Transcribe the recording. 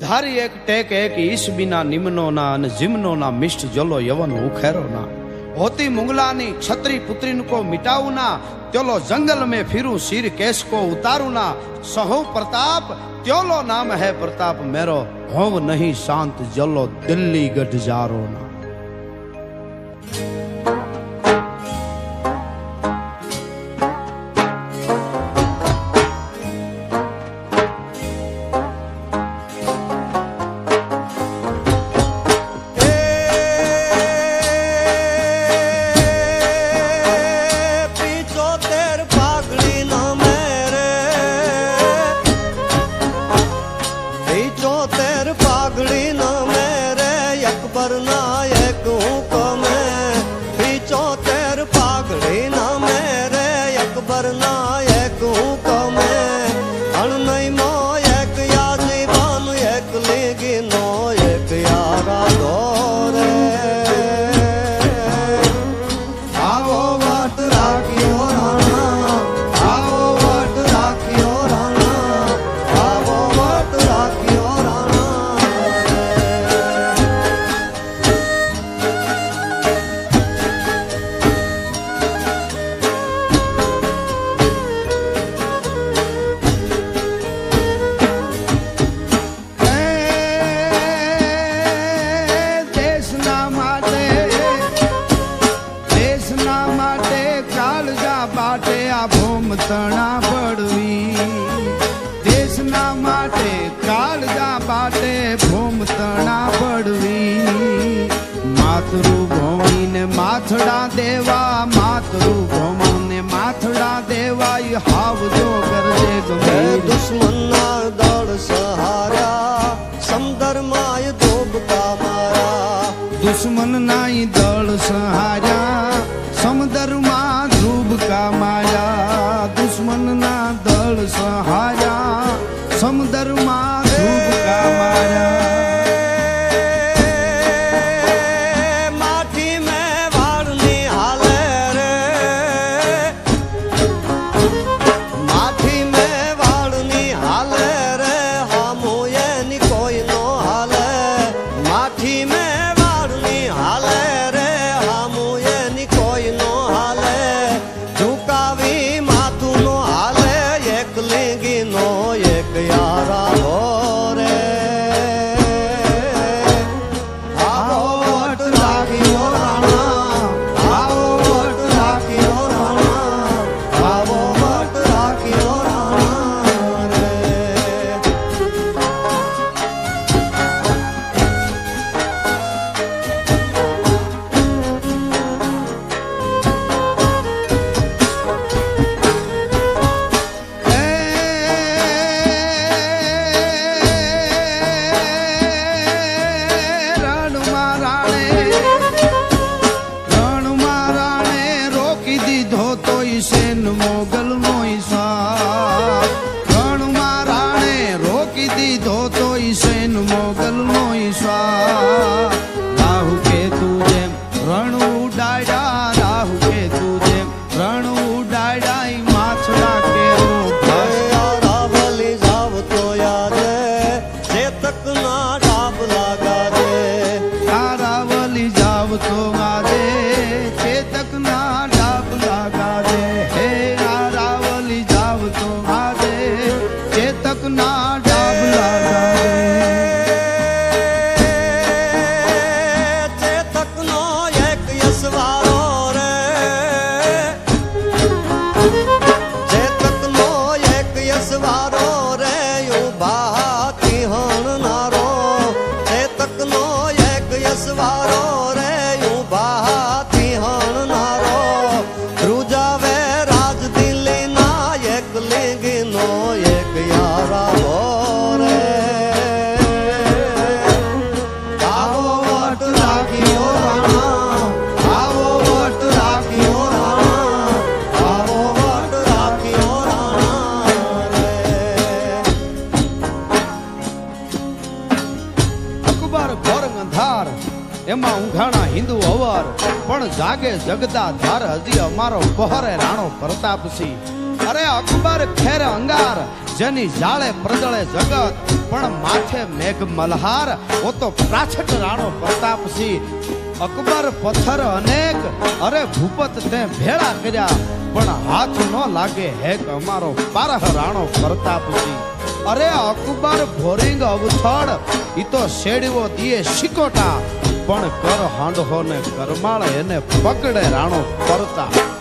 ધારી એક ટેક એક ઈશ બિના નિમનો ના અને જીમનો ના મિષ્ટ જલો યવન ઉખેરો ના होती मुंगलानी छत्री पुत्री को मिटाऊ ना त्योलो जंगल में फिरू सिर केश को उतारू ना सहो प्रताप त्योलो नाम है प्रताप मेरो होव नहीं शांत जलो दिल्ली गढ़ जारो ना। तणा पड़वी देशना माटे कालजा बाटे भूम तणा पड़वी मातृभूमि ने माथड़ा देवा मातृभूमि ने माथड़ा देवा हाव जो करजे गमे दुश्मन ना दौड़ सहारा समदर माय धोब का मारा दुश्मन नाई दौड़ सहारा समदर मा धूब का माया दुश्मन ना दल सहारा समदर मा धूब का माया। माटी में वाड़नी हाले रे माटी में वाड़नी हाले रे हमू ये नी कोई नो हाले माटी में वाड़नी हाले रे हमू ये नी कोई नो हाले झुकावी मातू नो हाले एक लिंगी नो एक यारा हो रे आओ वट राखियो राणा आओ वट राखियो राणा आओ वट राखियो राणा रे। सेन मोगल मोईसा रण महाराणे रोकी दीधो तो सेन मोगल मोईसा राहु के तुझे रण उडाड़ा राहु के तुझे रण उडाड़ा माछड़ा के रावली जाव तो याद जे तक ना डाब लगा दे रावली जाव तो गादे जे तक ना डाब लगा दे रावली जाव तो गादे जे तक ना डाब लगा जे तक नो एक यसवारो रे जे तक नो एक यसवारो रे यू बाती हण नारो जे तक नो एक यसवारो रे यू बाती हण नारो रुजावे राज दिल्ली ना एक लिंगी नो एक यारा हो रे आओ वट राखियो राणा आओ वट राखियो राणा आओ वट राखियो राणा रे। अकबर गौरंग अंधार एमा ઊંઘાણા હિન્દુ અવર પણ જાગે જગતા ધાર હજી અમારો પહરે રાણો પ્રતાપસિંહ अरे अकबर खेर अंगार જેની જાળે પ્રજળે જગત પણ માથે મેઘ મલ્હાર ઓ તો પ્રાછટ રાણો પ્રતાપસિંહ અકબર પથ્થર અનેક અરે ભૂપત તે ભેળા કર્યા પણ હાથ ન લાગે હેક અમારો પારહ રાણો પ્રતાપસિંહ અરે અકબર ભોરિંગ અવથડ ઈ તો શેડવો દીએ શિકોટા પણ કર હાંડહો ને કરમાળ એને પકડે રાણો પ્રતાપ